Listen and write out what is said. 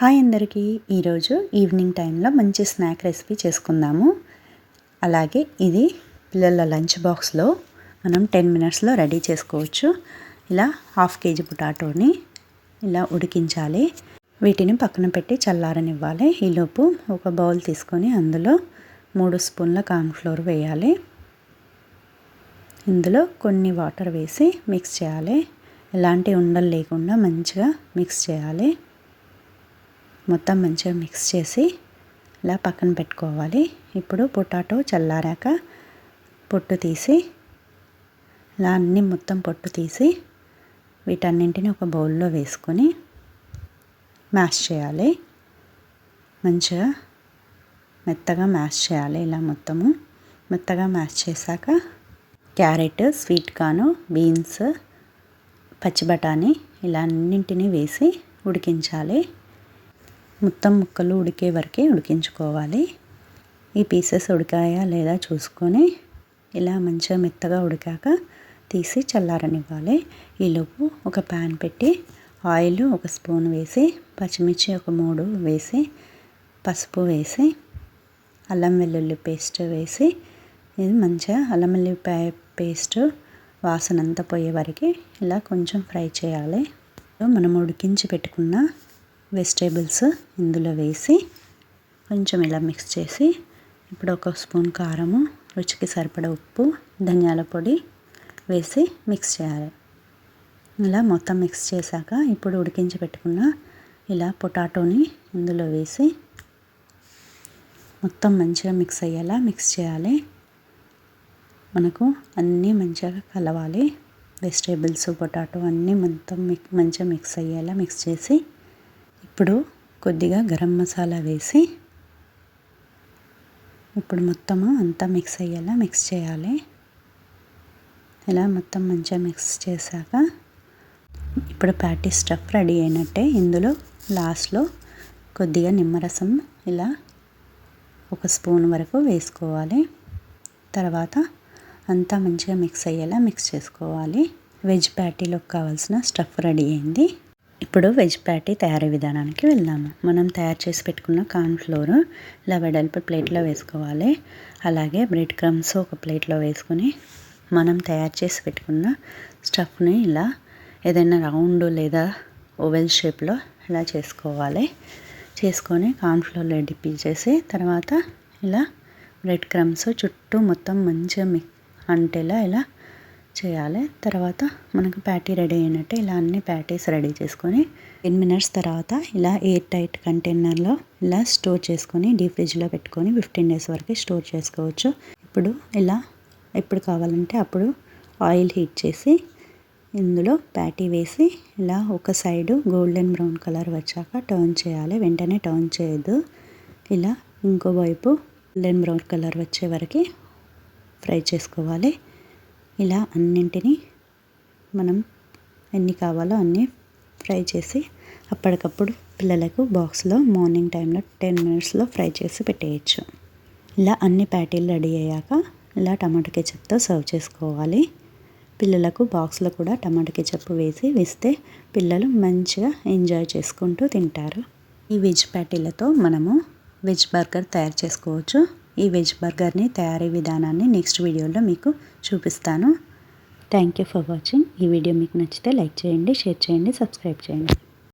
Hi అందరికీ, ఈరోజు evening టైంలో మంచి స్నాక్ రెసిపీ చేసుకుందాము. అలాగే ఇది పిల్లల లంచ్ బాక్స్లో మనం 10 మినిట్స్లో రెడీ చేసుకోవచ్చు. ఇలా 1/2 కేజీ పొటాటోని ఇలా ఉడికించాలి. వీటిని పక్కన పెట్టి చల్లారనివ్వాలి. ఈలోపు ఒక బౌల్ తీసుకొని అందులో 3 స్పూన్ల కార్న్ఫ్లోర్ వేయాలి. ఇందులో కొన్ని వాటర్ వేసి మిక్స్ చేయాలి. ఎలాంటి ఉండలు లేకుండా మంచిగా మిక్స్ చేయాలి. మొత్తం మంచిగా మిక్స్ చేసి ఇలా పక్కన పెట్టుకోవాలి. ఇప్పుడు పొటాటో చల్లారాక పొట్టు తీసి ఇలా అన్నీ మొత్తం పొట్టు తీసి వీటన్నింటిని ఒక బౌల్లో వేసుకొని మ్యాష్ చేయాలి. మంచిగా మెత్తగా మ్యాష్ చేయాలి. ఇలా మొత్తము మెత్తగా మ్యాష్ చేశాక క్యారెట్, స్వీట్ కార్న్, బీన్స్, పచ్చి బఠానీ ఇలా అన్నింటినీ వేసి ఉడికించాలి. మొత్తం ముక్కలు ఉడికే వరకే ఉడికించుకోవాలి. ఈ పీసెస్ ఉడికాయా లేదా చూసుకొని ఇలా మంచిగా మెత్తగా ఉడికాక తీసి చల్లారనివ్వాలి. ఈలోపు ఒక ప్యాన్ పెట్టి ఆయిల్ 1 స్పూన్ వేసి, పచ్చిమిర్చి ఒక 3 వేసి, పసుపు వేసి, అల్లం వెల్లుల్లి పేస్ట్ వేసి, ఇది మంచిగా అల్లం వెల్లుల్లిపాయ పేస్ట్ వాసన అంతా పోయే వరకు ఇలా కొంచెం ఫ్రై చేయాలి. మనం ఉడికించి పెట్టుకున్న వెజిటేబుల్స్ ఇందులో వేసి కొంచెం ఇలా మిక్స్ చేసి, ఇప్పుడు 1 స్పూన్ కారము, రుచికి సరిపడా ఉప్పు, ధనియాల పొడి వేసి మిక్స్ చేయాలి. ఇలా మొత్తం మిక్స్ చేశాక ఇప్పుడు ఉడికించి పెట్టుకున్న ఇలా పొటాటోని ఇందులో వేసి మొత్తం మంచిగా మిక్స్ అయ్యేలా మిక్స్ చేయాలి. మనకు అన్నీ మంచిగా కలవాలి. వెజిటేబుల్స్, పొటాటో అన్నీ మొత్తం మంచిగా మిక్స్ అయ్యేలా మిక్స్ చేసి, ఇప్పుడు కొద్దిగా గరం మసాలా వేసి ఇప్పుడు మొత్తము అంతా మిక్స్ అయ్యేలా మిక్స్ చేయాలి. ఇలా మొత్తం మంచిగా మిక్స్ చేశాక ఇప్పుడు ప్యాటీ స్టఫ్ రెడీ అయినట్టే. ఇందులో లాస్ట్లో కొద్దిగా నిమ్మరసం ఇలా 1 స్పూన్ వరకు వేసుకోవాలి. తర్వాత అంతా మంచిగా మిక్స్ అయ్యేలా మిక్స్ చేసుకోవాలి. వెజ్ ప్యాటీలోకి కావాల్సిన స్టఫ్ రెడీ అయింది. ఇప్పుడు వెజ్ ప్యాటీ తయారీ విధానానికి వెళ్దాము. మనం తయారు చేసి పెట్టుకున్న కార్న్ఫ్లోర్ ఇలా వెడల్పు ప్లేట్లో వేసుకోవాలి. అలాగే బ్రెడ్ క్రమ్స్ ఒక ప్లేట్లో వేసుకొని మనం తయారు చేసి పెట్టుకున్న స్టఫ్ని ఇలా ఏదైనా రౌండ్ లేదా ఓవెల్ షేప్లో ఇలా చేసుకోవాలి. చేసుకొని కార్న్ఫ్లోర్లో డిప్ చేసి తర్వాత ఇలా బ్రెడ్ క్రమ్స్ చుట్టూ మొత్తం మంచిగా అంటేలా ఇలా చేయాలి. తర్వాత మనకు ప్యాటీ రెడీ అయినట్టే. ఇలా అన్ని ప్యాటీస్ రెడీ చేసుకొని 10 మినిట్స్ తర్వాత ఇలా ఎయిర్ టైట్ కంటైనర్లో ఇలా స్టోర్ చేసుకొని డీప్ ఫ్రిడ్జ్లో పెట్టుకొని 15 డేస్ వరకు స్టోర్ చేసుకోవచ్చు. ఇప్పుడు ఇలా ఎప్పుడు కావాలంటే అప్పుడు ఆయిల్ హీట్ చేసి ఇందులో ప్యాటీ వేసి ఇలా ఒక సైడు గోల్డెన్ బ్రౌన్ కలర్ వచ్చాక టర్న్ చేయాలి. వెంటనే టర్న్ చేయొద్దు. ఇలా ఇంకో వైపు గోల్డెన్ బ్రౌన్ కలర్ వచ్చే వరకు ఫ్రై చేసుకోవాలి. ఇలా అన్నింటినీ మనం ఎన్ని కావాలో అన్నీ ఫ్రై చేసి అప్పటికప్పుడు పిల్లలకు బాక్స్లో మార్నింగ్ టైంలో 10 మినిట్స్లో ఫ్రై చేసి పెట్టేయచ్చు. ఇలా అన్ని ప్యాటీలు రెడీ అయ్యాక ఇలా టమాటో కెచప్తో సర్వ్ చేసుకోవాలి. పిల్లలకు బాక్స్లో కూడా టమాటో కెచప్ వేసి ఇస్తే పిల్లలు మంచిగా ఎంజాయ్ చేసుకుంటూ తింటారు. ఈ వెజ్ ప్యాటీలతో మనము వెజ్ బర్గర్ తయారు చేసుకోవచ్చు. ఈ వెజ్ బర్గర్ని తయారీ విధానాన్ని నెక్స్ట్ వీడియోలో మీకు చూపిస్తాను. Thank you for watching. ఈ వీడియో మీకు నచ్చితే లైక్ చేయండి, షేర్ చేయండి, సబ్స్క్రైబ్ చేయండి.